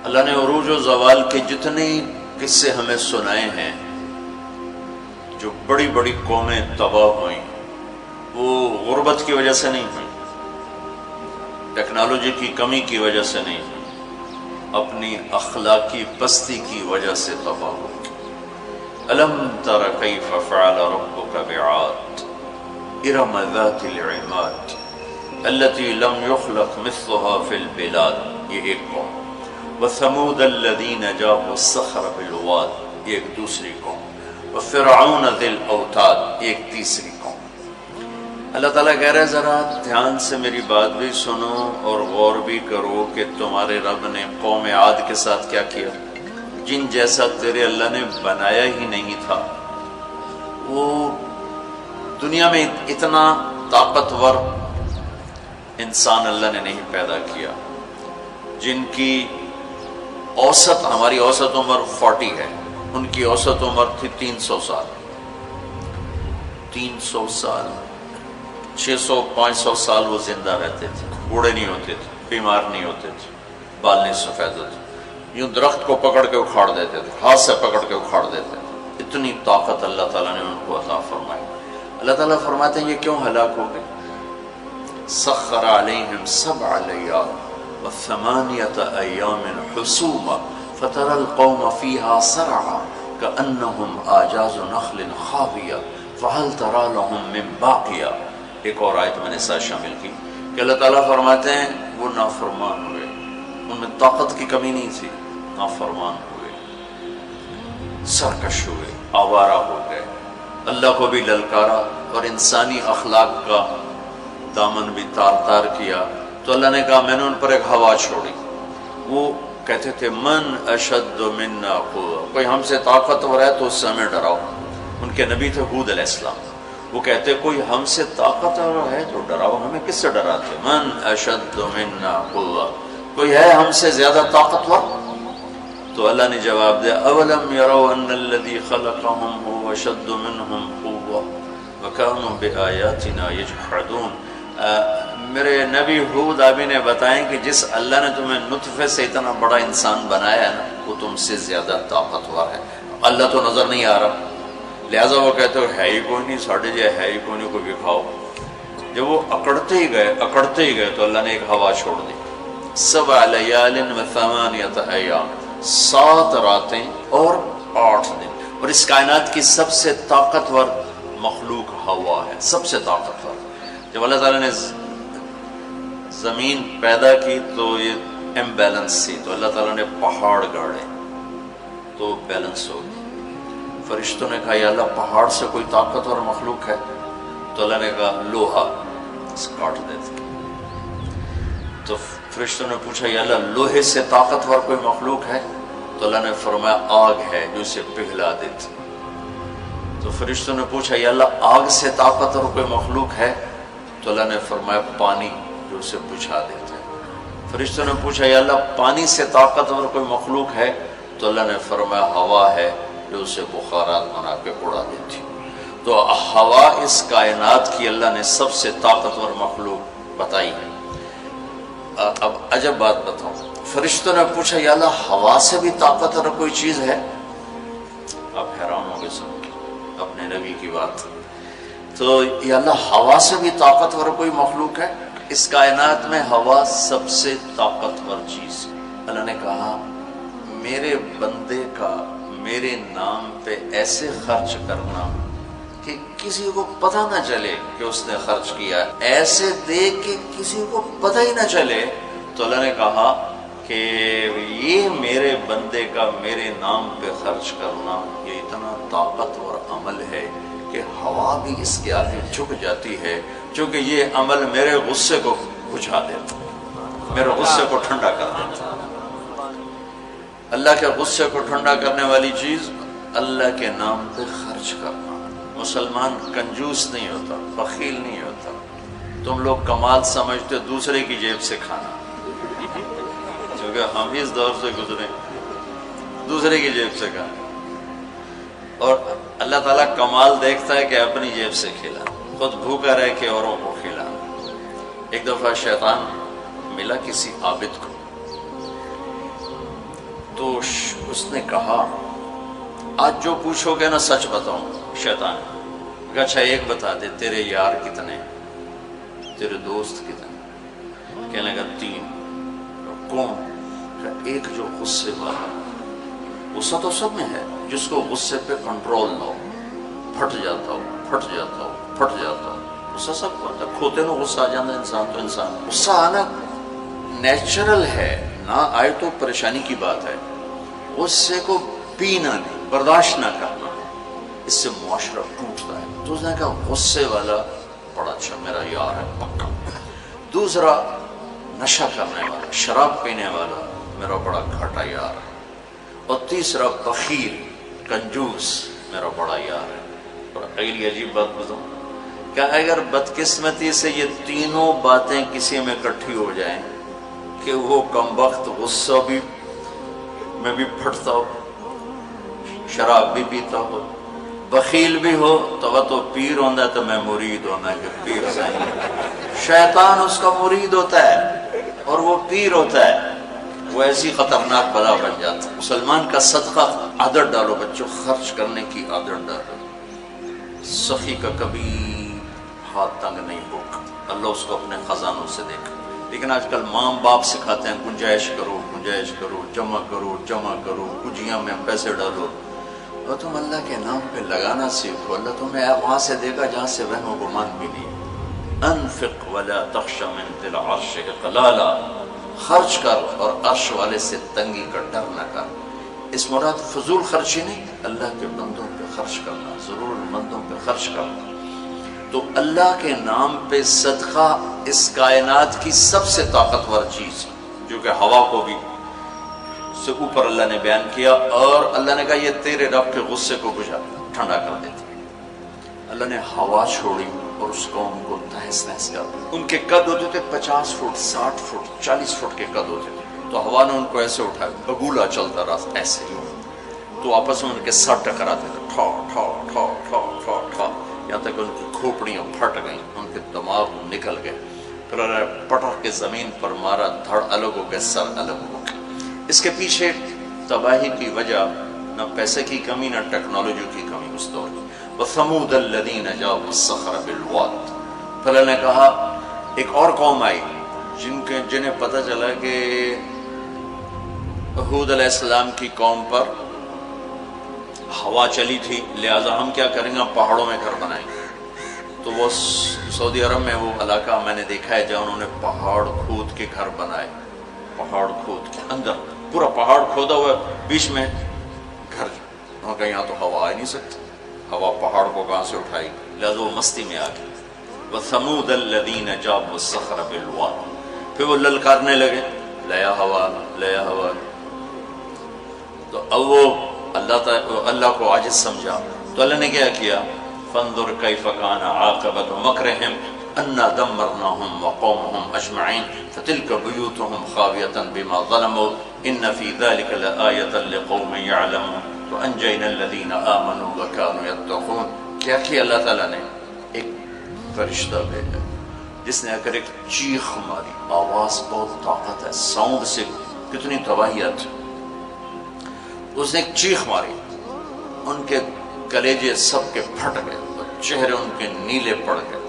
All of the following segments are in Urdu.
اللہ نے عروج و زوال کے جتنے قصے ہمیں سنائے ہیں، جو بڑی بڑی قومیں تباہ ہوئیں، وہ غربت کی وجہ سے نہیں ہوئیں، ٹیکنالوجی کی کمی کی وجہ سے نہیں ہوئیں، اپنی اخلاقی پستی کی وجہ سے تباہ ہوئیں۔ الم تر کیف فعل ربک بعاد ارم ذات العماد التي لم يخلق مثلها في البلاد، یہ ایک قوم۔ وثمود الذين جابوا الصخر بالواد، یہ ایک دوسری قوم۔ وفرعون ذی الاوتاد، ایک تیسری قوم۔ اللہ تعالیٰ کہہ رہے ہیں ذرا دھیان سے میری بات بھی سنو اور غور بھی کرو کہ تمہارے رب نے قوم عاد کے ساتھ کیا کیا، جن جیسا تیرے اللہ نے بنایا ہی نہیں تھا۔ وہ دنیا میں اتنا طاقتور انسان اللہ نے نہیں پیدا کیا، جن کی اوسط، ہماری اوسط عمر 40 ہے، ان کی اوسط عمر تھی 300 سال، 300 سال، 600-500 سال وہ زندہ رہتے تھے، بوڑھے نہیں ہوتے تھے، بیمار نہیں ہوتے تھے، بال نہیں سفید ہوتے، یوں درخت کو پکڑ کے اکھاڑ دیتے تھے، ہاتھ سے پکڑ کے اکھاڑ دیتے تھے۔ اتنی طاقت اللہ تعالیٰ نے ان کو عطا فرمائی۔ اللہ تعالیٰ فرماتے ہیں یہ کیوں ہلاک ہو گئے؟ سخر علیہم 7 لیال و8 ایام حسوما فترى القوم فيها سرعا كأنهم اعجاز نخل خاویہ فهل ترى لهم من باقیہ۔ ایک اور آیت میں نے ساتھ شامل کی کہ اللہ تعالیٰ فرماتے ہیں وہ نافرمان ہوئے، ان میں طاقت کی کمی نہیں تھی، نافرمان ہوئے، سرکش ہوئے، آوارہ ہو گئے، اللہ کو بھی للکارا اور انسانی اخلاق کا دامن بھی تار تار کیا۔ تو اللہ نے کہا میں نے ان پر ایک ہوا چھوڑی۔ وہ کہتے تھے من اشد منا قوة، کوئی ہم سے طاقتور ہے تو اس سے ہمیں ڈراؤ۔ ان کے نبی تھے ہود علیہ السلام، وہ کہتے کوئی ہم سے طاقتور ہے تو ڈراؤ، ہمیں کس سے ڈراتے؟ من اشد منا قوة، کوئی ہے ہم سے زیادہ طاقتور؟ تو اللہ نے جواب دیا اولم يروا ان الذي خلقهم هو اشد منهم قوة وكانوا بآياتنا يجحدون۔ میرے نبی ہود آبی نے بتائیں کہ جس اللہ نے تمہیں نطفے سے اتنا بڑا انسان بنایا ہے نا، وہ تم سے زیادہ طاقتور ہے۔ اللہ تو نظر نہیں آ رہا، لہٰذا وہ کہتے ہو ہے ہی کوئی نہیں، ساڑھے جائے ہے ہی کوئی نہیں، کوئی دکھاؤ۔ جب وہ اکڑتے ہی گئے تو اللہ نے ایک ہوا چھوڑ دی۔ 7 لیال و8 ایام، 7 راتیں اور 8 دن، اور اس کائنات کی سب سے طاقتور مخلوق ہوا ہے، سب سے طاقتور۔ جب اللہ تعالیٰ نے زمین پیدا کی تو یہ امبیلنس تھی، تو اللہ تعالیٰ نے پہاڑ گاڑے تو بیلنس ہو گئی۔ فرشتوں نے کہا یا اللہ پہاڑ سے کوئی طاقتور مخلوق ہے؟ تو اللہ نے کہا لوہا، کاٹ دیتے۔ تو فرشتوں نے پوچھا یا اللہ لوہے سے طاقتور کوئی مخلوق ہے؟ تو اللہ نے فرمایا آگ ہے جو اسے پگھلا دیتی۔ تو فرشتوں نے پوچھا یا اللہ آگ سے طاقتور کوئی مخلوق ہے؟ تو اللہ نے فرمایا پانی جو اسے بجھا دیتا ہے۔ فرشتوں نے پوچھا یا اللہ پانی سے طاقتور کوئی مخلوق ہے؟ تو اللہ نے فرمایا ہوا ہے جو اسے بخارات بنا کے اڑا دیتی۔ تو ہوا اس کائنات کی اللہ نے سب سے طاقتور مخلوق بتائی ہے۔ اب عجب بات بتاؤں، فرشتوں نے پوچھا یا اللہ ہوا سے بھی طاقتور کوئی چیز ہے؟ آپ حیران ہو گئے سن اپنے نبی کی بات۔ تو یا اللہ ہوا سے بھی طاقتور کوئی مخلوق ہے؟ اس کائنات میں ہوا سب سے طاقتور چیز۔ اللہ نے کہا میرے بندے کا میرے نام پہ ایسے خرچ کرنا کہ کسی کو پتہ نہ چلے کہ اس نے خرچ کیا، ایسے دے کہ کسی کو پتہ ہی نہ چلے۔ تو اللہ نے کہا کہ یہ میرے بندے کا میرے نام پہ خرچ کرنا یہ اتنا طاقتور عمل ہے کہ ہوا بھی اس کے آگے جھک جاتی ہے، چونکہ یہ عمل میرے غصے کو بجھا دیتا، میرے غصے کو ٹھنڈا کر دیتا۔ اللہ کے غصے کو ٹھنڈا کرنے والی چیز اللہ کے نام پہ خرچ کرنا۔ مسلمان کنجوس نہیں ہوتا، بخیل نہیں ہوتا۔ تم لوگ کمال سمجھتے دوسرے کی جیب سے کھانا، کیونکہ ہم اس دور سے گزرے، دوسرے کی جیب سے کھانا۔ اور اللہ تعالیٰ کمال دیکھتا ہے کہ اپنی جیب سے کھلا، خود بھوکا رہ کے اوروں کو کھلا۔ ایک دفعہ شیطان ملا کسی عابد کو، تو اس نے کہا آج جو پوچھو گے نا سچ بتاؤں. شیطان کہ اچھا ایک بتا دے، تیرے یار کتنے، تیرے دوست کتنے؟ کہنے لگا 3. کون؟ کہ ایک جو غصے والا، غصہ تو سب میں ہے، جس کو غصے پہ کنٹرول نہ ہو، پھٹ جاتا ہو پھٹ جاتا ہو پھٹ جاتا ہو. غصہ سب کو آتا ہے، کھوتے نو غصہ آ جاتا ہے انسان. تو انسان غصہ آنا نیچرل ہے، نہ آئے تو پریشانی کی بات ہے. غصے کو پینا نہیں، برداشت نہ کرنا، اس سے معاشرہ ٹوٹتا ہے. تو اس نے کہا غصے والا بڑا اچھا میرا یار ہے پکا. دوسرا نشہ کرنے والا، شراب پینے والا میرا بڑا گھاٹا یار ہے. اور تیسرا بخیل کنجوس میرا بڑا یار ہے. اور اگلی عجیب بات بتاؤں کہ اگر بدقسمتی سے یہ تینوں باتیں کسی میں اکٹھی ہو جائیں کہ وہ کمبخت غصہ بھی میں بھی پھٹتا ہو، شراب بھی پیتا ہو، بخیل بھی ہو، تو پیر ہوتا ہے تو میں مرید ہونا ہے کہ پیر صحیح. شیطان اس کا مرید ہوتا ہے اور وہ پیر ہوتا ہے، وہ ایسی خطرناک بلا بن جاتا ہے. مسلمان کا صدقہ عادت ڈالو بچوں، خرچ کرنے کی عادت ڈالو. سخی کا کبھی ہاتھ تنگ نہیں ہوگا، اللہ اس کو اپنے خزانوں سے دیکھا. لیکن آج کل ماں باپ سکھاتے ہیں گنجائش کرو گنجائش کرو، جمع کرو جمع کرو، کجیاں میں پیسے ڈالو. اور تم اللہ کے نام پہ لگانا سیکھو، اللہ تمہیں وہاں سے دے گا جہاں سے وہم و گمان بھی نہیں. انفق ولا تخش من ذی العرش اقلالا، خرچ کر اور عرش والے سے تنگی کا ڈر نہ کر. اس مراد فضول خرچی نہیں، اللہ کے بندوں پہ خرچ کرنا، ضرورت مندوں پہ خرچ کرنا. تو اللہ کے نام پہ صدقہ اس کائنات کی سب سے طاقتور چیز، جو کہ ہوا کو بھی سے اوپر اللہ نے بیان کیا. اور اللہ نے کہا یہ تیرے رب کے غصے کو بجھا ٹھنڈا کر دیتی. اللہ نے ہوا چھوڑی اور اس قوم کو تہس نہس کر دیا. ان کے قد ہوتے تھے 50 فٹ 60 فٹ 40 فٹ کے قد ہوتے تھے. تو ہوا نے ان کو ایسے اٹھایا، بگولا چلتا رہا ایسے ہی. تو آپس میں ان کے سر ٹکراتے تھے، ٹھا ٹھا ٹھا ٹھا ٹھا ٹھا، یہاں تک ان کی کھوپڑیاں پھٹ گئیں، ان کے دماغ نکل گئے. پھر انہوں نے پٹک کے زمین پر مارا، دھڑ الگ ہو گئے، سر الگ ہو گئے. اس کے پیچھے تباہی کی وجہ نہ پیسے کی کمی نہ ٹیکنالوجی کی کمی اس دور کی. وَثَمُودَ الَّذِينَ جَابُوا الصَّخْرَ بِالْوَادِ. پھر اللہ نے کہا ایک اور قوم آئی جنہیں پتہ چلا کہ ہود علیہ السلام کی قوم پر ہوا چلی تھی، لہٰذا ہم کیا کریں گے، پہاڑوں میں گھر بنائیں گے. تو وہ سعودی عرب میں وہ علاقہ میں نے دیکھا ہے جہاں انہوں نے پہاڑ کھود کے گھر بنائے. پہاڑ کھود کے اندر پورا پہاڑ کھودا ہوا، بیچ میں گھر. وہاں کہ یہاں تو ہوا آ نہیں سکتی، ہوا پہاڑ کو کہاں سے اٹھائی، لہٰذا وہ مستی میں آ گئی. وَثَمُودَ الَّذِينَ جَابُوا الصَّخْرَ بِالْوَادِ. پھر وہ للکارنے لگے، لیا ہوا لیا ہوا. تو اب وہ اللہ کو عاجز سمجھا. تو اللہ نے کیا کیا، فانظر کیف کان عاقبۃ مکرہم انا دمرناہم وقومہم اجمعین فتلک بیوتہم خاویۃ بما ظلموا ان فی ذلک لآیۃ لقوم یعلمون وانجینا الذین آمنوا وکانوا یتقون. کیا کیا اللہ تعالیٰ نے، ایک فرشتہ بھیجا جس نے اگر ایک چیخ ماری، آواز بہت طاقت ہے، ساؤنڈ سے کتنی تباہیت. اس نے ایک چیخ ماری، ان کے کلیجے سب کے پھٹ گئے اور چہرے ان کے نیلے پڑ گئے.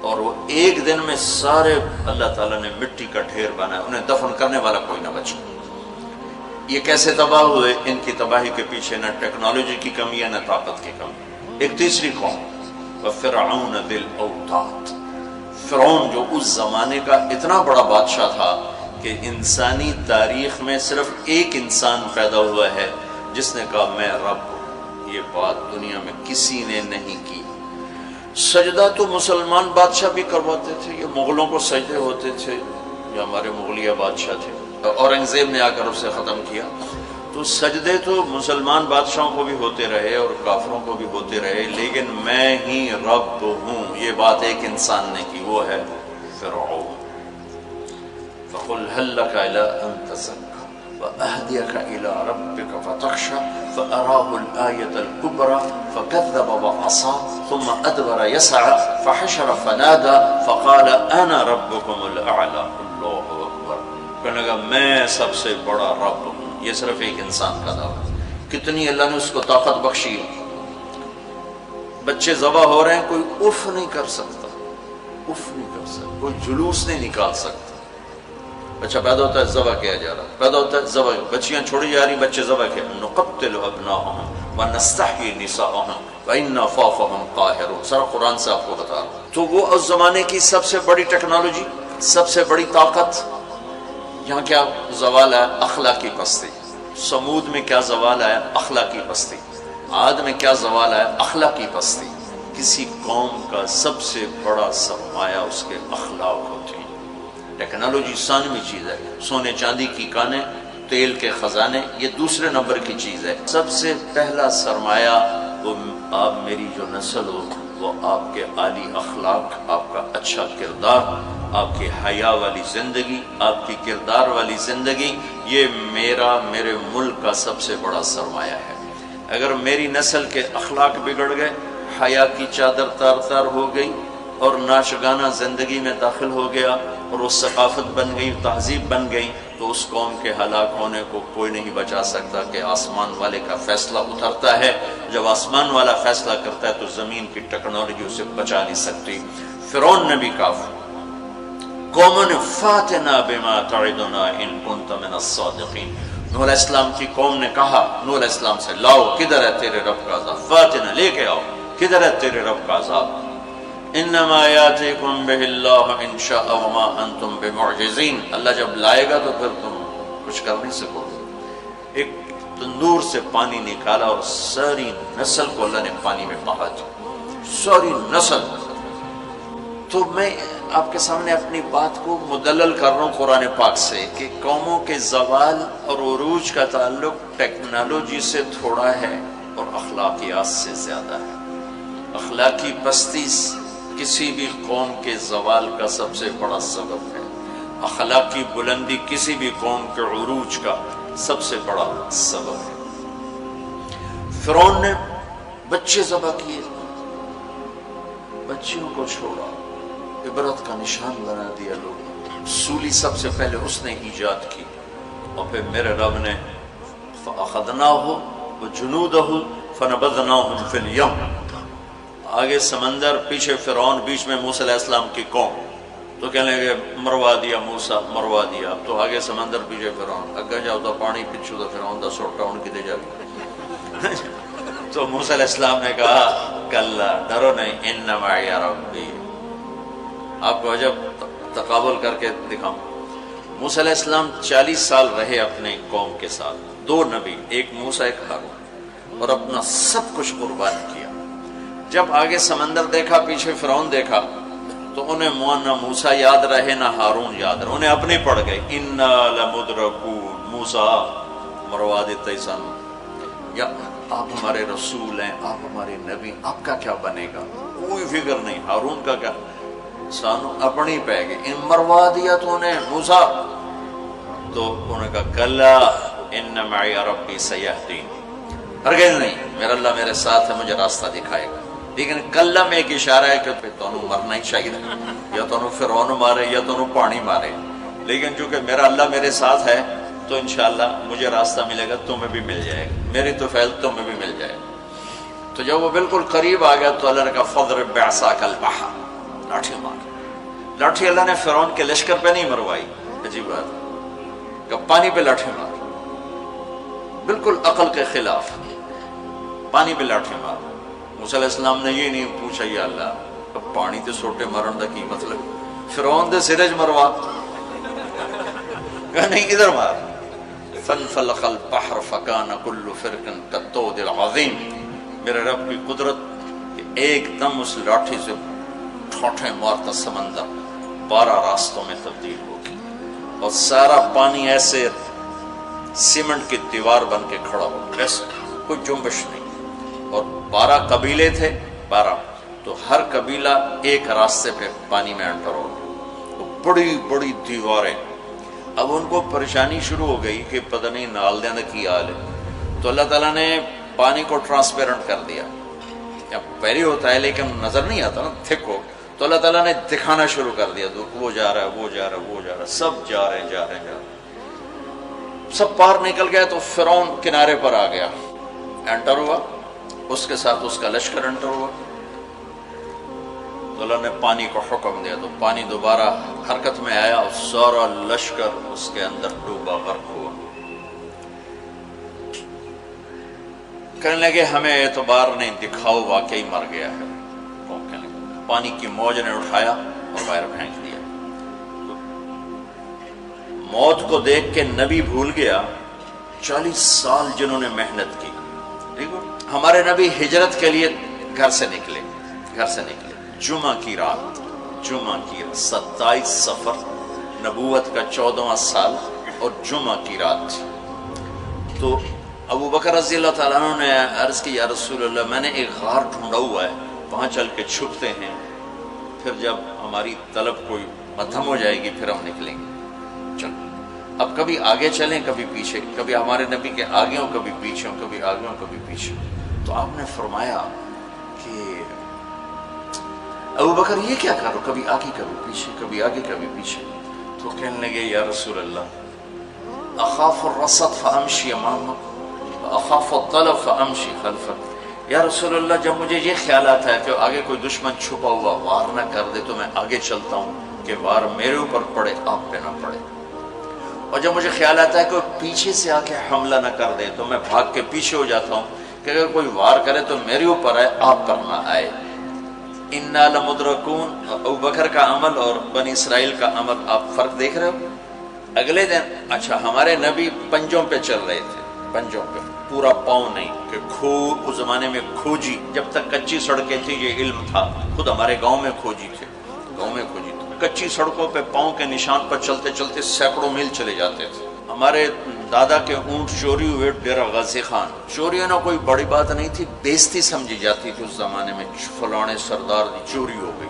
اور وہ ایک دن میں سارے اللہ تعالیٰ نے مٹی کا ڈھیر بنایا، انہیں دفن کرنے والا کوئی نہ بچا. یہ کیسے تباہ ہوئے؟ ان کی تباہی کے پیچھے نہ ٹیکنالوجی کی کمی ہے نہ طاقت کی کمی. ایک تیسری قوم، وَفِرْعَوْنَ ذِي الْأَوْتَادِ. فرعون جو اس زمانے کا اتنا بڑا بادشاہ تھا کہ انسانی تاریخ میں صرف ایک انسان پیدا ہوا ہے جس نے کہا میں رب ہوں. یہ بات دنیا میں کسی نے نہیں کی. سجدہ تو مسلمان بادشاہ بھی کرواتے تھے، یہ مغلوں کو سجدے ہوتے تھے، یہ ہمارے مغلیہ بادشاہ تھے، اورنگزیب نے آ کر اسے ختم کیا. تو سجدے تو مسلمان بادشاہوں کو بھی ہوتے رہے اور کافروں کو بھی ہوتے رہے، لیکن میں ہی رب ہوں یہ بات ایک انسان نے کی، وہ ہے فرعون. فَقُلْ هَلْ لَكَ إِلَىٰ أَن تَزَكَّىٰ وَأَهْدِيَكَ إِلَىٰ رَبِّكَ فَتَخْشَىٰ فَأَرَاهُ الْآيَةَ الْكُبْرَىٰ فَكَذَّبَ وَعَصَىٰ ثُمَّ أَدْبَرَ يَسْعَىٰ فَحَشَرَ فَنَادَىٰ فَقَالَ أَنَا رَبُّكُمُ الْأَعْلَىٰ. اللہ اکبر. کہنے لگا میں سب سے بڑا رب ہوں، یہ صرف ایک انسان کا دعویٰ ہے. کتنی اللہ نے اس کو طاقت بخشی ہے. بچے ذبح ہو رہے ہیں، کوئی اف نہیں کر سکتا، اف نہیں کر سکتا، کوئی جلوس نہیں نکال سکتا. بچہ پیدا ہوتا ہے ذبح کیا جا رہا، پیدا ہوتا ہے ذبح، بچیاں چھوڑی جا رہی، بچے ذبح کیا. نقتل ابناءهم ونستحيي نساءهم وإنا فوقهم قاهرون. سارا قرآن سے آپ کو بتا رہا ہوں. تو وہ اس زمانے کی سب سے بڑی ٹیکنالوجی، سب سے بڑی طاقت. یہاں کیا زوال ہے؟ اخلاقی پستی. سمود میں کیا زوال ہے؟ اخلاقی پستی. عاد میں کیا زوال ہے؟ اخلاقی پستی. کسی قوم کا سب سے بڑا سرمایہ اس کے اخلاق ہوتے ہیں. ٹیکنالوجی ثانوی چیز ہے، سونے چاندی کی کانیں، تیل کے خزانے، یہ دوسرے نمبر کی چیز ہے. سب سے پہلا سرمایہ وہ آپ میری جو نسل ہو، وہ آپ کے عالی اخلاق، آپ کا اچھا کردار، آپ کی حیا والی زندگی، آپ کی کردار والی زندگی. یہ میرے ملک کا سب سے بڑا سرمایہ ہے. اگر میری نسل کے اخلاق بگڑ گئے، حیا کی چادر تار تار ہو گئی اور ناشگانہ زندگی میں داخل ہو گیا اور وہ ثقافت بن گئی، تہذیب بن گئی، تو اس قوم کے ہلاک ہونے کو کوئی نہیں بچا سکتا. کہ آسمان والے کا فیصلہ اترتا ہے، جب آسمان والا فیصلہ کرتا ہے تو زمین کی ٹیکنالوجی اسے بچا نہیں سکتی. فرعون نے بھی کہا قوموں نے فاتنا بما تعدنا ان کنت من الصادقین. نوح علیہ السلام کی قوم نے کہا نوح علیہ السلام سے، لاؤ کدھر ہے تیرے رب کا عذاب، فاتنا لے کے آؤ، کدھر ہے تیرے رب کا عذاب. انما یاتیکم بہ اللہ ان شاء وما انتم بمعجزین. اللہ جب لائے گا تو پھر تم کچھ کر نہیں سکو. ایک تندور سے پانی نکالا اور ساری نسل کو اللہ نے پانی میں بہا دیا، ساری نسل. تو میں آپ کے سامنے اپنی بات کو مدلل کر رہا ہوں قرآن پاک سے کہ قوموں کے زوال اور عروج کا تعلق ٹیکنالوجی سے تھوڑا ہے اور اخلاقیات سے زیادہ ہے. اخلاقی پستی کسی بھی قوم کے زوال کا سب سے بڑا سبب ہے. اخلاقی بلندی کسی بھی قوم کے عروج کا سب سے بڑا سبب ہے. فرعون نے بچے ذبح کیے، بچیوں کو چھوڑا، عبرت کا نشان بنا دیا لوگوں. سولی سب سے پہلے اس نے ایجاد کی اور پھر میرے رب نے فَأَخَذْنَاهُ وَجُنُودَهُ فَنَبَذْنَاهُمْ فِي الْيَمِّ. آگے سمندر، پیچھے فرعون، بیچ میں موسیٰ علیہ السلام کی قوم. تو کہنے لگے مروا دیا موسیٰ، مروا دیا. تو آگے سمندر، پیچھے فرعون. اگے جاؤ تو پانی، پچھو تو فرعون دا سوٹا ان کی دے جائے. تو موسیٰ علیہ السلام نے کہا کلا، ڈرو نہیں، ان معی ربی. آپ کو عجب تقابل کر کے دکھاؤں. موسیٰ علیہ السلام 40 سال رہے اپنے قوم کے ساتھ، 2 نبی، ایک موسیٰ ایک ہارون، اور اپنا سب کچھ قربان کیا. جب آگے سمندر دیکھا، پیچھے فرعون دیکھا، تو انہیں نہ موسیٰ یاد رہے نہ ہارون یاد رہے، انہیں اپنے پڑ گئے. انا لمدرکون، موسیٰ مروا دیتے سن، یا آپ ہمارے رسول ہیں، آپ ہمارے نبی، آپ کا کیا بنے گا؟ کوئی فکر نہیں. ہارون کا کیا؟ سانو اپنی پہ گئے. ان مروا دیا تو انہیں موسیٰ. تو انہوں نے کہا کلا ان معی ربی سیہدین. ہرگز نہیں، میرا اللہ میرے ساتھ ہے، مجھے راستہ دکھائے گا. لیکن کلا میں ایک اشارہ ہے کہ تو انہوں مرنا ہی چاہیے، یا تو انہوں فرعون مارے یا تو انہوں پانی مارے. لیکن چونکہ میرا اللہ میرے ساتھ ہے تو انشاءاللہ مجھے راستہ ملے گا، تمہیں بھی مل جائے گا، میری تو فیض تمہیں بھی مل جائے گا. تو جب وہ بالکل قریب آ گیا تو اللہ نے کہا فضرب بعصاک البحر، لاٹھی مار. لاٹھی اللہ نے فرعون کے لشکر پہ نہیں مروائی، عجیب بات کہ پانی پہ لاٹھی مار، بالکل عقل کے خلاف، پانی پہ لاٹھی مار. موسیٰ علیہ السلام نے یہ نہیں پوچھا یا اللہ اب پانی تے سوٹے مارن دا کی مطلب، فرعون دے سرج مروا. کہا نہیں ادھر مار. فانفلق البحر فکان کل فرق کالطود العظیم. میرے رب کی قدرت کہ ایک دم اس لاٹھی سے ٹھوٹے مارتا سمندر 12 راستوں میں تبدیل ہو گئی اور سارا پانی ایسے سیمنٹ کی دیوار بن کے کھڑا ہو گیا، کوئی جنبش نہیں. اور 12 قبیلے تھے، 12، تو ہر قبیلہ ایک راستے پہ پانی میں انٹر ہو گیا. بڑی بڑی دیواریں. اب ان کو پریشانی شروع ہو گئی کہ پتہ نہیں نال دینا کی حال ہے. تو اللہ تعالیٰ نے پانی کو ٹرانسپیرنٹ کر دیا. پہلے ہوتا ہے لیکن نظر نہیں آتا نا، تھک ہو. تو اللہ تعالیٰ نے دکھانا شروع کر دیا، وہ جا رہا ہے، وہ جا رہا ہے، وہ جا رہا ہے، سب جا رہے ہیں. سب پار نکل گئے تو فرعون کنارے پر آ گیا، انٹر ہوا، اس کے ساتھ اس کا لشکر انٹر ہوا، تو اللہ نے پانی کو حکم دیا تو پانی دوبارہ حرکت میں آیا اور سارا لشکر اس کے اندر ڈوبا، غرق ہوا۔ کہنے لگے ہمیں اعتبار نہیں، دکھاؤ واقعی مر گیا ہے۔ پانی کی موج نے اٹھایا اور باہر پھینک دیا۔ موت کو دیکھ کے نبی بھول گیا 40 سال جنہوں نے محنت کی۔ ٹھیک ہے، ہمارے نبی ہجرت کے لیے گھر سے نکلے، جمعہ کی رات 27 صفر، نبوت کا 14واں سال اور جمعہ کی رات تھی۔ تو ابو بکر رضی اللہ تعالیٰ عنہ نے عرض کی یا رسول اللہ میں نے ایک غار ڈھونڈا ہوا ہے، وہاں چل کے چھپتے ہیں، پھر جب ہماری طلب کوئی مدھم ہو جائے گی پھر ہم نکلیں گے۔ چلو اب کبھی آگے چلیں کبھی پیچھے، کبھی ہمارے نبی کے آگے ہوں کبھی پیچھے ہوں، کبھی آگے ہوں کبھی پیچھے۔ تو آپ نے فرمایا کہ ابو بکر یہ کیا کرو، کبھی آگے کبھی پیچھے، کبھی آگے کبھی پیچھے۔ تو کہنے لگے یا رسول اللہ اخاف الرصد فامشی امامک اخاف الطلب فامشی خلفک۔ یا رسول اللہ جب مجھے یہ خیال آتا ہے کہ آگے کوئی دشمن چھپا ہوا وار نہ کر دے تو میں آگے چلتا ہوں کہ وار میرے اوپر پڑے آپ پہ نہ پڑے، اور جب مجھے خیال آتا ہے کہ پیچھے سے آ کے حملہ نہ کر دے تو میں بھاگ کے پیچھے ہو جاتا ہوں کہ اگر کوئی وار کرے تو میرے اوپر آئے آپ پر نہ آئے۔ انا لمدرکون، ابو بکر کا عمل اور بنی اسرائیل کا عمل آپ فرق دیکھ رہے ہو۔ اگلے دن اچھا ہمارے نبی پنجوں پہ چل رہے تھے، پنجوں پہ، پورا پاؤں نہیں، کہ اس زمانے میں کھوجی، جب تک کچی سڑکیں تھی یہ علم تھا، خود ہمارے گاؤں میں کھوجی تھے، کچی سڑکوں پہ پاؤں کے نشان پر چلتے چلتے سینکڑوں میل چلے جاتے تھے۔ ہمارے دادا کے اونٹ چوری ہوئے ڈیرہ غازی خان، چوری ہونا کوئی بڑی بات نہیں تھی، بےزتی سمجھی جاتی تھی اس زمانے میں، فلانے سردار دی چوری ہو گئی۔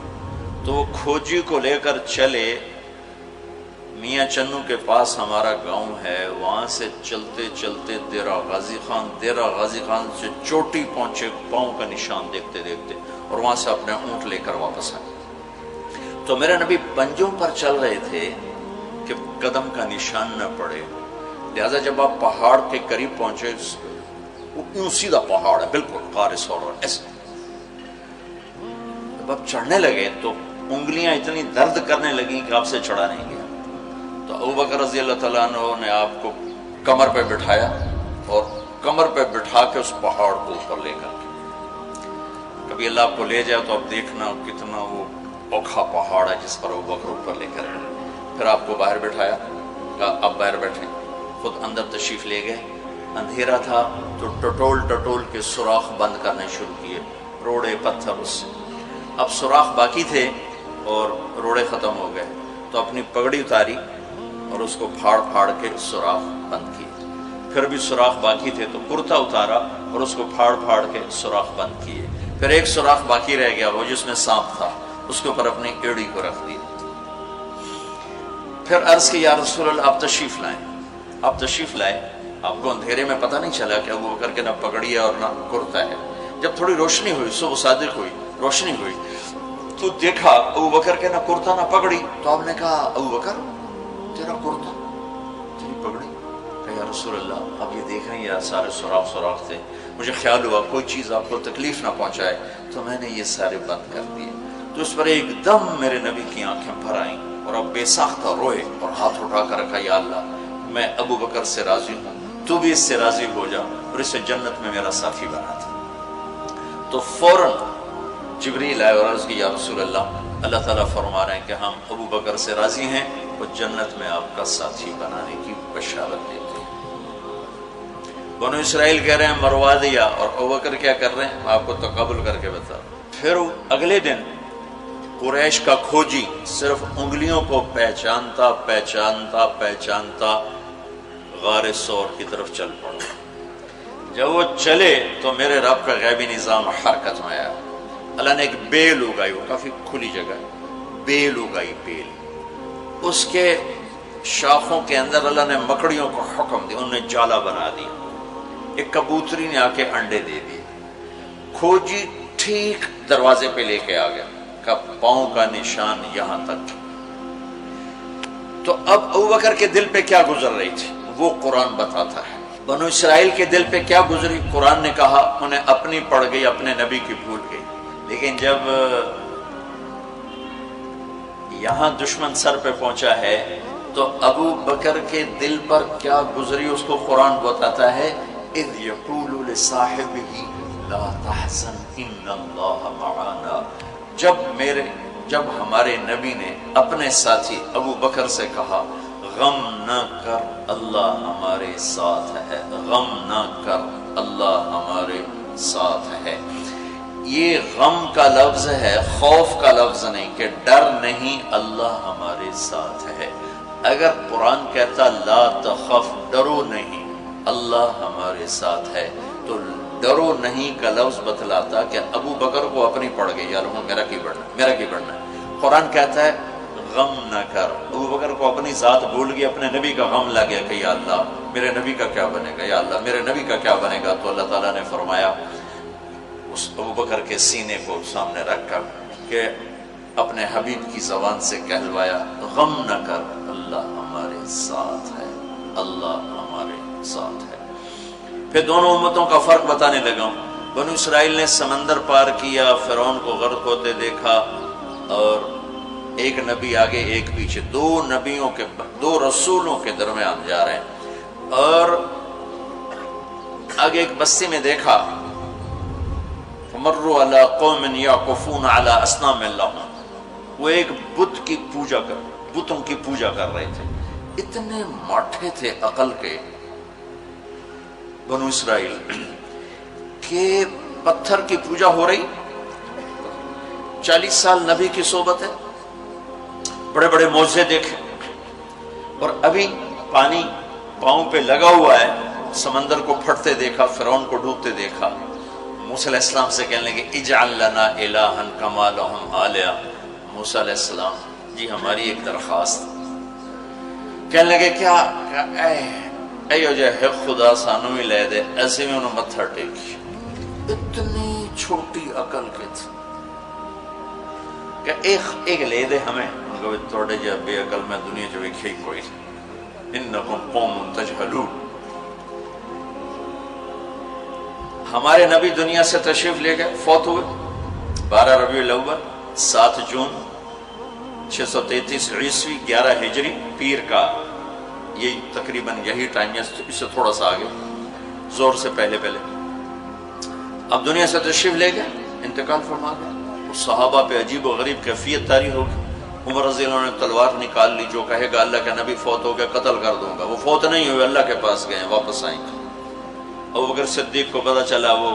تو وہ کھوجی کو لے کر چلے، میاں چنو کے پاس ہمارا گاؤں ہے، وہاں سے چلتے چلتے دیرہ غازی خان سے چوٹی پہنچے، پاؤں کا نشان دیکھتے دیکھتے، اور وہاں سے اپنے اونٹ لے کر واپس آئے۔ تو میرے نبی پنجوں پر چل رہے تھے کہ قدم کا نشان نہ پڑے، لہذا جب آپ پہاڑ کے قریب پہنچے، یوں سیدھا پہاڑ ہے بالکل قارس اور ایسے، جب آپ چڑھنے لگے تو انگلیاں اتنی درد کرنے لگیں کہ آپ سے چڑھا نہیں گیا۔ تو ابو بکر رضی اللہ تعالیٰ عنہ نے آپ کو کمر پہ بٹھایا اور کمر پہ بٹھا کے اس پہاڑ کو اوپر لے کر کے، کبھی اللہ آپ کو لے جائے تو آپ دیکھنا کتنا وہ اوکھا پہاڑ ہے جس پر ابو بکر اوپر لے کر گئے۔ پھر آپ کو باہر بٹھایا، کہا آپ باہر بیٹھیں، خود اندر تشریف لے گئے۔ اندھیرا تھا تو ٹٹول کے سوراخ بند کرنے شروع کیے، روڑے پتھر اس سے۔ اب سوراخ باقی تھے اور روڑے ختم ہو گئے، تو اپنی پگڑی اتاری اور اس کو پھاڑ کے سوراخ بند کیے۔ پھر بھی سوراخ باقی تھے تو کرتا اتارا اور اس کو پھاڑ کے سوراخ بند کیے۔ پھر ایک سوراخ باقی رہ گیا، وہ جس میں سانپ تھا، اس کے اوپر اپنی ایڑی کو رکھ دی۔ پھر عرض کی یا رسول اللہ آپ تشریف لائیں۔ آپ کو اندھیرے میں پتہ نہیں چلا کہ ابو بکر کے نہ پگڑی ہے اور نہ کرتا ہے۔ جب تھوڑی روشنی ہوئی، صبح صادق ہوئی، روشنی ہوئی تو دیکھا ابو بکر کے نہ کرتا نہ پگڑی۔ تو آپ نے کہا ابو بکر تیرا کرتا تیری پگڑی؟ کہ یا رسول اللہ آپ یہ دیکھ رہے ہیں یہ سارے سوراخ تھے، مجھے خیال ہوا کوئی چیز آپ کو تکلیف نہ پہنچائے تو میں نے یہ سارے بند کر دیے۔ تو اس پر ایک دم میرے نبی کی آنکھیں بھر آئیں اور اب بے ساختہ روئے اور ہاتھ اٹھا کر رکھا، یا اللہ میں ابو بکر سے راضی ہوں، تو بھی اس سے راضی ہو جا اور اسے جنت میں میرا ساتھی بنا تھا۔ تو فوراً جبریل آئے اور عرض کی یا رسول اللہ اللہ تعالیٰ فرما رہے ہیں کہ ہم ابو بکر سے راضی ہیں اور جنت میں آپ کا ساتھی بنانے کی بشارت دیتے ہیں۔ بنو اسرائیل کہہ رہے ہیں مروا دیا، اور ابو بکر کیا کر رہے ہیں آپ کو تقابل کر کے بتا۔ پھر اگلے دن قریش کا کھوجی صرف انگلیوں کو پہچانتا غار سور کی طرف چل پڑا۔ جب وہ چلے تو میرے رب کا غیبی نظام حرکت میں آیا۔ اللہ نے ایک بیل اگائی، وہ کافی کھلی جگہ ہے، بیل اگائی، بیل، اس کے شاخوں کے اندر اللہ نے مکڑیوں کو حکم دیا، انہوں نے جالا بنا دیا، ایک کبوتری نے آ کے انڈے دے دیے۔ کھوجی ٹھیک دروازے پہ لے کے آ گیا کہ پاؤں کا نشان یہاں تک۔ تو اب ابو بکر کے دل پہ کیا گزر رہی تھی؟ وہ قرآن بتاتا ہے۔ بنو اسرائیل کے دل پہ کیا گزری، قرآن نے کہا انہیں اپنی پڑ گئی، اپنے نبی کی بھول گئی۔ لیکن جب یہاں دشمن سر پہ پہنچا ہے تو ابو بکر کے دل پر کیا گزری اس کو قرآن بتاتا ہے، اذ یقول لصاحبہ لا تحزن ان اللہ معنا، جب ہمارے نبی نے اپنے ساتھی ابو بکر سے کہا غم نہ کر اللہ ہمارے ساتھ ہے، غم نہ کر اللہ ہمارے ساتھ ہے۔ یہ غم کا لفظ ہے، خوف کا لفظ نہیں، کہ ڈر نہیں، اللہ ہمارے ساتھ ہے۔ اگر قرآن کہتا لا تخف، ڈرو نہیں، اللہ ہمارے ساتھ ہے، تو ڈرو نہیں کا لفظ بتلاتا کہ ابو بکر کو اپنی پڑ گئی، یا لوگوں میرا کی بڑھنا ہے۔ قرآن کہتا ہے غم نہ کر، ابو بکر کو اپنی ذات بھول گئی، اپنے نبی کا غم لگ گیا کہ یا اللہ میرے نبی کا کیا بنے گا، یا اللہ میرے نبی کا کیا بنے گا۔ تو اللہ تعالیٰ نے فرمایا اس ابو بکر کے سینے کو سامنے رکھ کر کہ اپنے حبیب کی زبان سے کہلوایا غم نہ کر اللہ ہمارے ساتھ ہے، اللہ ہمارے ساتھ ہے۔ پھر دونوں امتوں کا فرق بتانے لگا ہوں۔ بنو اسرائیل نے سمندر پار کیا، فرعون کو غرق ہوتے دیکھا، اور ایک نبی آگے ایک پیچھے، دو رسولوں کے درمیان جا رہے ہیں، اور آگے ایک بستی میں دیکھا فمروا علی قوم یعکفون علی اصنام لہم، وہ ایک بتوں کی پوجا کر رہے تھے۔ اتنے ماٹھے تھے عقل کے بنو اسرائیل کہ پتھر کی پوجا ہو رہی، 40 سال نبی کی صحبت ہے، بڑے بڑے معجزے دیکھے، اور ابھی پانی پاؤں پہ لگا ہوا ہے، سمندر کو پھٹتے دیکھا، فرعون کو ڈوبتے دیکھا۔ موسیٰ علیہ السلام سے کہنے لگے اجعل لنا الہا کما لہم آلیہ، موسیٰ علیہ السلام جی ہماری ایک درخواست۔ کہنے لگے کیا، ایو جے ہے خدا سانو ہی لے دے، ایسے میں انہوں متھر ٹیکی۔ اتنی چھوٹی عقل کے تھے کہ ایک لے دے ہمیں، ان کو توڑے جا بے عقل میں دنیا جو ایک ہی کوئی، انکم قوم تجہلون۔ ہمارے نبی دنیا سے تشریف لے گئے، فوت ہوئے 12 ربیع الاول 7 جون 633 عیسوی 11 ہجری، پیر کا یہی تقریباً یہی ٹائم ہے، اس سے تھوڑا سا آگے، زور سے پہلے۔ اب دنیا سے تشریف لے گئے، انتقال فرما گئے۔ صحابہ پہ عجیب و غریب کیفیت طاری ہوگی۔ عمر رضی اللہ عنہ نے تلوار نکال لی، جو کہے گا اللہ کا نبی فوت ہو گیا قتل کر دوں گا۔ وہ فوت نہیں ہوئے، اللہ کے پاس گئے، واپس آئیں گے۔ ابوبکر صدیق کو پتہ چلا، وہ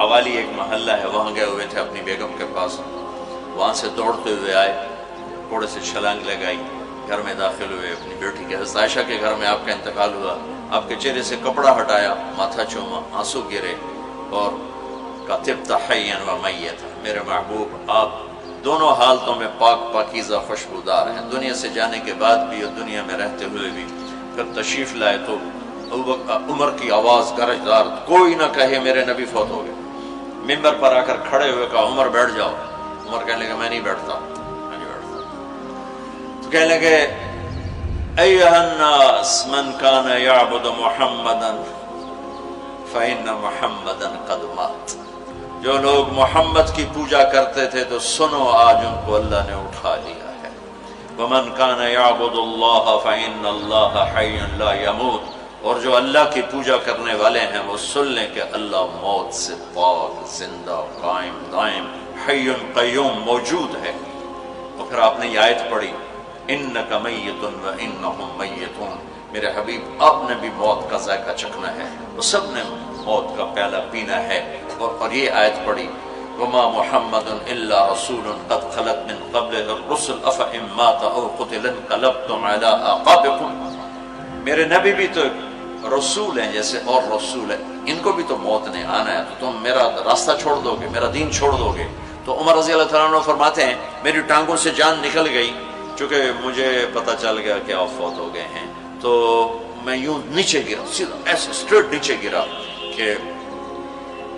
عوالی ایک محلہ ہے، وہاں گئے ہوئے تھے اپنی بیگم کے پاس، وہاں سے دوڑتے ہوئے آئے، گھوڑے سے چھلانگ لگائی، گھر میں داخل ہوئے، اپنی بیٹی کے حضرت عائشہ کے گھر میں آپ کا انتقال ہوا۔ آپ کے چہرے سے کپڑا ہٹایا، ماتھا چوما، آنسو گرے، اور کہا طبت حیا و میتا، میرے محبوب آپ دونوں حالتوں میں پاکیزہ خوشبودار ہیں، دنیا سے جانے کے بعد بھی اور دنیا میں رہتے ہوئے بھی۔ پھر تشریف لائے تو عمر کی آواز گرجدار، کوئی نہ کہے میرے نبی فوت ہو گئے۔ ممبر پر آ کر کھڑے ہوئے کہا عمر بیٹھ جاؤ۔ عمر کہنے لگے میں نہیں بیٹھتا۔ تو کہنے لگے ایھا الناس من کان یعبد محمدا فإن محمدا قد مات، جو لوگ محمد کی پوجا کرتے تھے تو سنو آج ان کو اللہ نے اٹھا لیا ہے۔ ومن کان یعبد اللہ فإن اللہ حی لا یموت، اور جو اللہ کی پوجا کرنے والے ہیں وہ سن لیں کہ اللہ موت سے پاک، زندہ، قائم دائم، حی قیوم موجود ہے۔ اور پھر آپ نے یہ آیت پڑھی انک میت و انہم میتون، میرے حبیب آپ نے بھی موت کا ذائقہ چکھنا ہے، وہ سب نے موت کا پیالہ پینا ہے۔ اور یہ آیت پڑھی وما محمد الا رسول قد خلت من قبلہ الرسل افإن مات او قتل انقلبتم علی اعقابکم، میرے نبی بھی تو رسول ہیں جیسے اور رسول ہیں، ان کو بھی تو موت نے آنا ہے، تو تم میرا راستہ چھوڑ دو گے، میرا دین چھوڑ دو گے۔ تو عمر رضی اللہ تعالیٰ عنہ فرماتے ہیں میری ٹانگوں سے جان نکل گئی، چونکہ مجھے پتہ چل گیا کہ آپ فوت ہو گئے ہیں، تو میں یوں نیچے گرا، سیدھا ایسے اسٹریٹ نیچے گرا کہ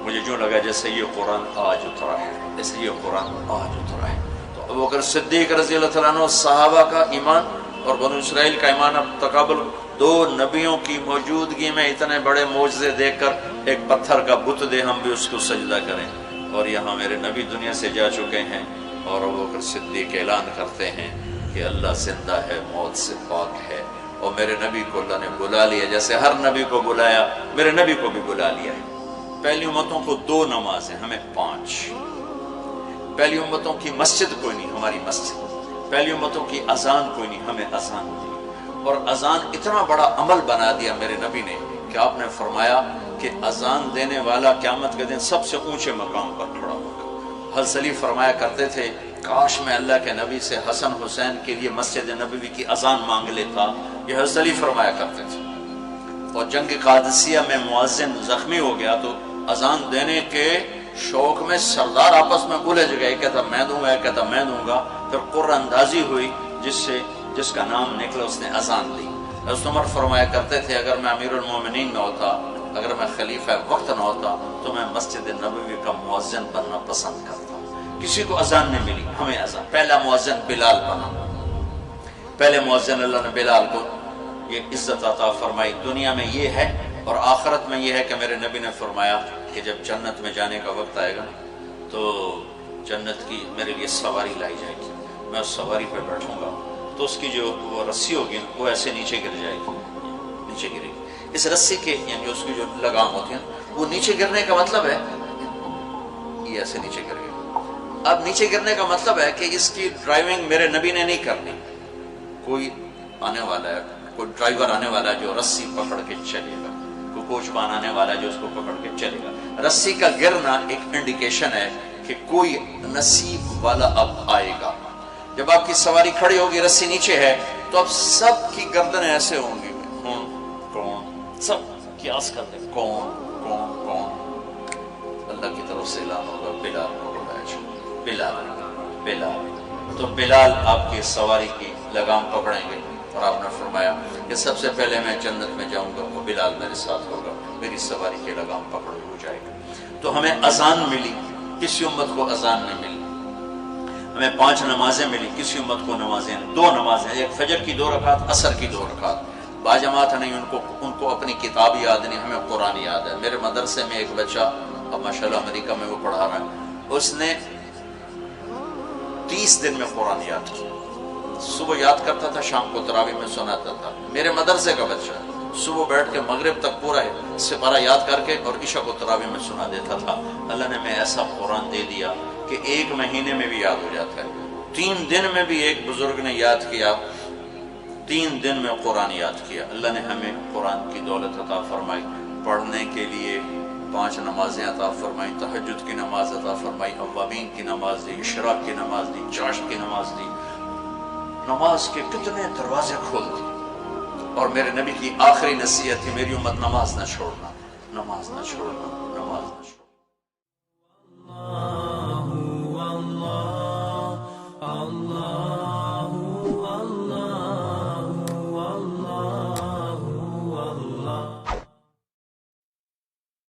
مجھے جو لگا جیسے یہ قرآن آج اترا ہے، جیسے یہ قرآن آج اترا ہے۔ تو ابوبکر صدیق رضی اللہ تعالیٰ عنہ صحابہ کا ایمان اور بنو اسرائیل کا ایمان اب تقابل دو نبیوں کی موجودگی میں اتنے بڑے معجزے دیکھ کر ایک پتھر کا بت دے ہم بھی اس کو سجدہ کریں؟ اور یہاں میرے نبی دنیا سے جا چکے ہیں اور ابوبکر صدیق اعلان کرتے ہیں کہ اللہ زندہ ہے، موت سے پاک ہے، اور میرے نبی کو اللہ نے بلا لیا جیسے ہر نبی کو بلایا، میرے نبی کو بھی بلا لیا ہے۔ پہلی امتوں کو 2 نمازیں، ہمیں 5۔ پہلی امتوں کی مسجد کوئی نہیں، ہماری مسجد۔ پہلی امتوں کی اذان کوئی نہیں، ہمیں اذان دی۔ اور اذان اتنا بڑا عمل بنا دیا میرے نبی نے کہ آپ نے فرمایا کہ اذان دینے والا قیامت کے دن سب سے اونچے مقام پر کھڑا ہوگا۔ حضرت علی فرمایا کرتے تھے کاش میں اللہ کے نبی سے حسن حسین کے لیے مسجد نبوی کی اذان مانگ لیتا، یہ حضرت علی فرمایا کرتے تھے۔ اور جنگ قادسیہ میں مؤذن زخمی ہو گیا تو اذان دینے کے شوق میں سردار آپس میں الجھ گئے، ایک کہتا میں دوں گا، ایک کہتا میں دوں گا، پھر قرہ اندازی ہوئی جس کا نام نکلا اس نے اذان دی۔ حضرت عمر فرمایا کرتے تھے اگر میں امیر المومنین نہ ہوتا، اگر میں خلیفہ وقت نہ ہوتا تو میں مسجد نبوی کا مؤذن بننا پسند کرتا۔ کسی کو اذان نہیں ملی، ہمیں اذان۔ پہلا مؤذن بلال بنا، پہلے مؤذن اللہ نے بلال کو یہ عزت عطا فرمائی۔ دنیا میں یہ ہے اور آخرت میں یہ ہے کہ میرے نبی نے فرمایا کہ جب جنت میں جانے کا وقت آئے گا تو جنت کی میرے لیے سواری لائی جائے گی، میں اس سواری پہ بیٹھوں گا تو اس کی جو وہ رسی ہوگی وہ ایسے نیچے گر جائے گی، نیچے گرے گی۔ اس رسی کے یعنی اس کی جو لگام ہوتی ہے وہ نیچے گرنے کا مطلب ہے یہ ایسے نیچے گر گئی۔ اب نیچے گرنے کا مطلب ہے کہ اس کی ڈرائیونگ میرے نبی نے نہیں کرنی، کوئی آنے والا ہے، کوئی ڈرائیور آنے والا ہے جو رسی پکڑ کے چلے گا، کوئی کوچوان آنے والا ہے جو اس کو پکڑ کے چلے گا۔ رسی کا گرنا ایک انڈیکیشن ہے کہ کوئی نصیب والا اب آئے گا۔ جب آپ کی سواری کھڑی ہوگی، رسی نیچے ہے، تو اب سب کی گردنیں ایسے ہوں گی، کون، سب قیاس کر دیں کون کون کون۔ اللہ کی طرف سے اعلان ہوگا بلال کو بلایا جائے، بلال بلال۔ تو بلال آپ کی سواری کی لگام پکڑیں گے اور آپ نے فرمایا کہ سب سے پہلے میں جنت میں جاؤں گا، وہ بلال میرے ساتھ ہوگا، میری سواری کی لگام پکڑ ہو جائے گا۔ تو ہمیں اذان ملی، کسی امت کو اذان نہیں ملی۔ ہمیں 5 نمازیں ملی، کسی امت کو نمازیں 2 نمازیں، ایک فجر کی 2 رکعت، عصر کی 2 رکعت۔ باجماعت نہیں، ان کو اپنی کتاب یاد نہیں، ہمیں قرآن یاد ہے۔ میرے مدرسے میں ایک بچہ اب ماشاءاللہ امریکہ میں وہ پڑھا رہا ہے، اس نے 30 دن میں قرآن یاد کیا۔ صبح یاد کرتا تھا، شام کو تراویح میں سناتا تھا۔ میرے مدرسے کا بچہ صبح بیٹھ کے مغرب تک پورا سپارہ یاد کر کے اور عشاء کو تراویح میں سنا دیتا تھا۔ اللہ نے میں ایسا قرآن دے دیا کہ 1 مہینے میں بھی یاد ہو جاتا ہے۔ 3 دن میں بھی ایک بزرگ نے یاد کیا، 3 دن میں قرآن یاد کیا۔ اللہ نے ہمیں قرآن کی دولت عطا فرمائی، پڑھنے کے لیے 5 نمازیں عطا فرمائی، تہجد کی نماز عطا فرمائی، اوابین کی نماز دی، اشراق کی نماز دی، چاشت کی نماز دی۔ نماز کے کتنے دروازے کھول دی۔ اور میرے نبی کی آخری نصیحت تھی میری امت نماز نہ چھوڑنا، نماز نہ چھوڑنا، نماز نہ چھوڑنا۔